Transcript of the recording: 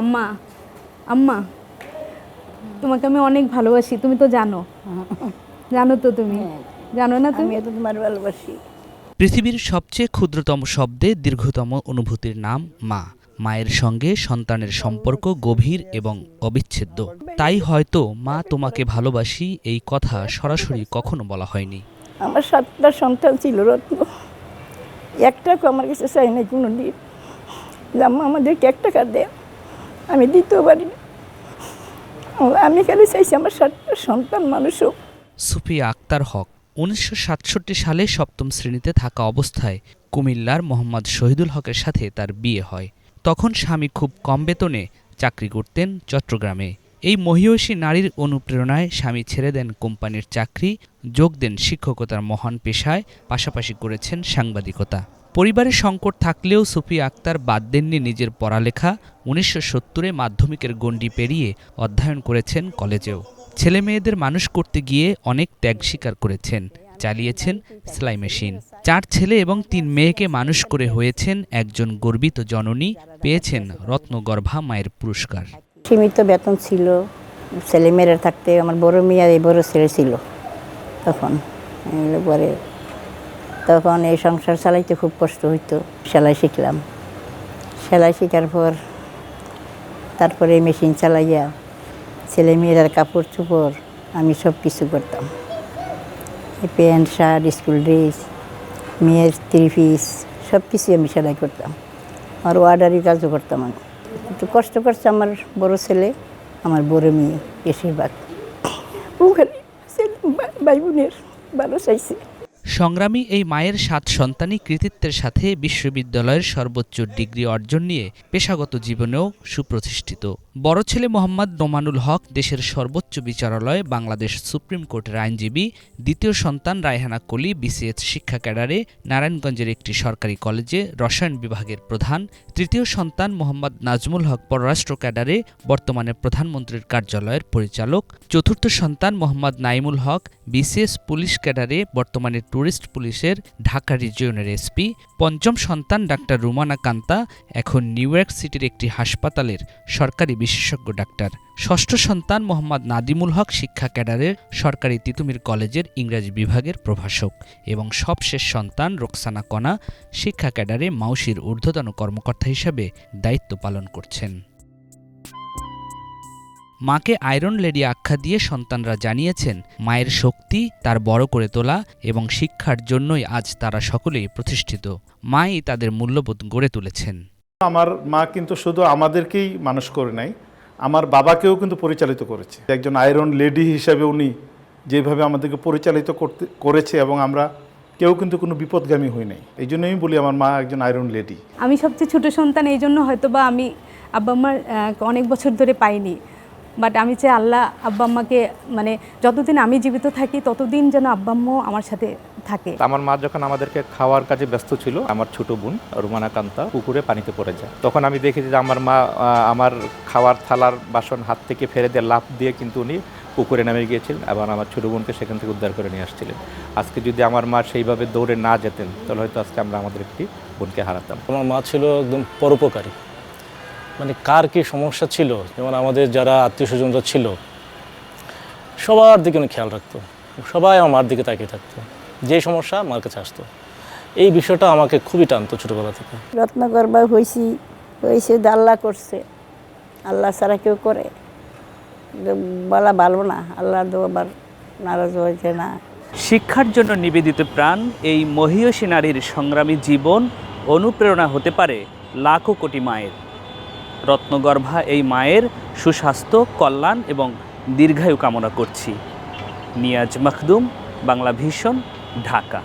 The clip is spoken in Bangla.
আম্মা, আম্মা, তোমাকে আমি অনেক ভালোবাসি, তুমি তো জানো। জানো তো তুমি, জানো না তুমি? আমিও তো তোমার ভালোবাসি। পৃথিবীর সবচেয়ে ক্ষুদ্রতম শব্দে দীর্ঘতম অনুভূতির নাম মা। মায়ের সঙ্গে সন্তানের সম্পর্ক গভীর এবং অবিচ্ছেদ্য। তাই হয়তো মা তোমাকে ভালোবাসি এই কথা সরাসরি কখনো বলা হয়নি। আমার 7টা সন্তান ছিল রত্ন, একটাকে আমার কাছে চাই না কোনো দিন। আম্মা আমাদেরকে 1 টাকা দেয়, আমি দিতেও পারি না। আমি খালি চাইছি আমার 7টা সন্তান মানুষ হোক। সুফিয়া আক্তার হক 1967 সালে 7ম শ্রেণীতে থাকা অবস্থায় কুমিল্লার মোহাম্মদ শহীদুল হকের সাথে তার বিয়ে হয়। তখন স্বামী খুব কম বেতনে চাকরি করতেন চট্টগ্রামে। এই মহিয়সী নারীর অনুপ্রেরণায় স্বামী ছেড়ে দেন কোম্পানির চাকরি, যোগ দেন শিক্ষকতার মহান পেশায়, পাশাপাশি করেছেন সাংবাদিকতা। পরিবারের সংকট থাকলেও সুফিয়া আক্তার বাদ দেননি নিজের পড়ালেখা। 1970-এ মাধ্যমিকের গণ্ডি পেরিয়ে অধ্যয়ন করেছেন কলেজেও। ছেলে মেয়েদের মানুষ করতে গিয়ে অনেক ত্যাগ স্বীকার করেছেন, চালিয়েছেন সেলাই মেশিন। 4 ছেলে এবং 3 মেয়েকে মানুষ করে হয়েছেন একজন গর্বিত জননী, পেয়েছেন রত্নগর্ভা মায়ের পুরস্কার। সীমিত বেতন ছিল, ছেলেমেয়েরা থাকতে আমার বড় মেয়ে আর এই বড় ছেলে ছিল তখন। পরে তখন এই সংসার চালাইতে খুব কষ্ট হইতো। সেলাই শিখলাম, সেলাই শেখার পর তারপরে মেশিন চালাইয়া ছেলে মেয়েরার কাপড় চোপড় আমি সব কিছু করতাম। প্যান্ট শার্ট, স্কুল ড্রেস, মেয়ের 3 পিস সব কিছু আমি সেলাই করতাম। আর অর্ডারি কাজও করতাম। আমি একটু কষ্ট করছে আমার বড় ছেলে, আমার বড় মেয়ে বেশিরভাগ। ওখানে ভাই বোনের ভালো চাইছে। সংগ্রামী এই মায়ের 7 সন্তানই কৃতিত্বের সাথে বিশ্ববিদ্যালয়ের সর্বোচ্চ ডিগ্রি অর্জন নিয়ে পেশাগত জীবনেও সুপ্রতিষ্ঠিত। বড় ছেলে মোহাম্মদ নোমানুল হক দেশের সর্বোচ্চ বিচারালয় বাংলাদেশ সুপ্রিম কোর্টের আইনজীবী। দ্বিতীয় সন্তান রায়হানা কলি বিসিএস শিক্ষা ক্যাডারে নারায়ণগঞ্জের একটি সরকারি কলেজে রসায়ন বিভাগের প্রধান। তৃতীয় সন্তান মোহাম্মদ নাজমুল হক পররাষ্ট্র ক্যাডারে, বর্তমানে প্রধানমন্ত্রীর কার্যালয়ের পরিচালক। চতুর্থ সন্তান মোহাম্মদ নাইমুল হক বিসিএস পুলিশ ক্যাডারে, বর্তমানে ট্যুরিস্ট পুলিশের ঢাকা রিজিয়নের এসপি। পঞ্চম সন্তান ডাক্তার রুমানা কান্তা, এখন নিউ ইয়র্ক সিটির একটি হাসপাতালের সরকারি বিশেষজ্ঞ ডাক্তার। ষষ্ঠ সন্তান মোহাম্মদ নাদিমুল হক শিক্ষা ক্যাডারের সরকারি তিতুমির কলেজের ইংরাজি বিভাগের প্রভাষক। এবং সবশেষ সন্তান রোকসানা কণা শিক্ষা ক্যাডারে মাউশির ঊর্ধ্বতন কর্মকর্তা হিসাবে দায়িত্ব পালন করছেন। মাকে আয়রন লেডি আখ্যা দিয়ে সন্তানরা জানিয়েছেন মায়ের শক্তি তার বড় করে তোলা এবং শিক্ষার জন্যই আজ তারা সকলেই প্রতিষ্ঠিত। মাই তাদের মূল্যবোধ গড়ে তুলেছেন। আমার মা কিন্তু শুধু আমাদেরকেই মানুষ করে নাই, আমার বাবাকেও কিন্তু পরিচালিত করেছে। একজন আয়রন লেডি হিসেবে উনি যেভাবে আমাদেরকে পরিচালিত করেছে এবং আমরা কেউ কিন্তু কোনো বিপদগামী হই নাই। এই জন্যই আমি বলি আমার মা একজন আয়রন লেডি। আমি সবচেয়ে ছোট সন্তান, এই জন্য হয়তো বা আমি আব্বা আম্মার অনেক বছর ধরে পাইনি। বাট আমি চাই আল্লাহ আব্বা আম্মাকে, মানে যতদিন আমি জীবিত থাকি ততদিন যেন আব্বা আম্মাও আমার সাথে থাকে। আমার মা যখন আমাদেরকে খাওয়ার কাজে ব্যস্ত ছিল, আমার ছোট বোন রুমানা কান্তা পুকুরে পানিতে পড়ে যায়। তখন আমি দেখেছি যে আমার মা আমার খাওয়ার থালার বাসন হাত থেকে ফেলে দিয়ে লাফ দিয়ে কিন্তু উনি পুকুরে নেমে গিয়েছিলেন এবং আমার ছোট বোনকে সেখান থেকে উদ্ধার করে নিয়ে আসছিলেন। আজকে যদি আমার মা সেইভাবে দৌড়ে না যেতেন তাহলে হয়তো আজকে আমরা আমাদের একটি বোনকে হারাতাম। আমার মা ছিল একদম পরোপকারী। মানে কার কী সমস্যা ছিল, যেমন আমাদের যারা আত্মীয় স্বজনরা ছিল সবার দিকে উনি খেয়াল রাখতো, সবাই আমার মার দিকে তাকিয়ে থাকতো, যে সমস্যা মার কাছে আসতো। এই বিষয়টা আমাকে খুবই টানতো ছোটোবেলা থেকে। রত্নগর্ভা হয়েছে আল্লাহ করছে, আল্লাহ ছাড়া কেউ করে বলা ভালো না, আল্লাহ আবার নারাজ হয়েছে না। শিক্ষার জন্য নিবেদিত প্রাণ এই মহিয়সী নারীর সংগ্রামী জীবন অনুপ্রেরণা হতে পারে লাখো কোটি মায়ের। রত্নগর্ভা এই মায়ের সুস্বাস্থ্য, কল্যাণ এবং দীর্ঘায়ু কামনা করছি। নিয়াজ মখদুম, বাংলা ভিশন, ঢাকা।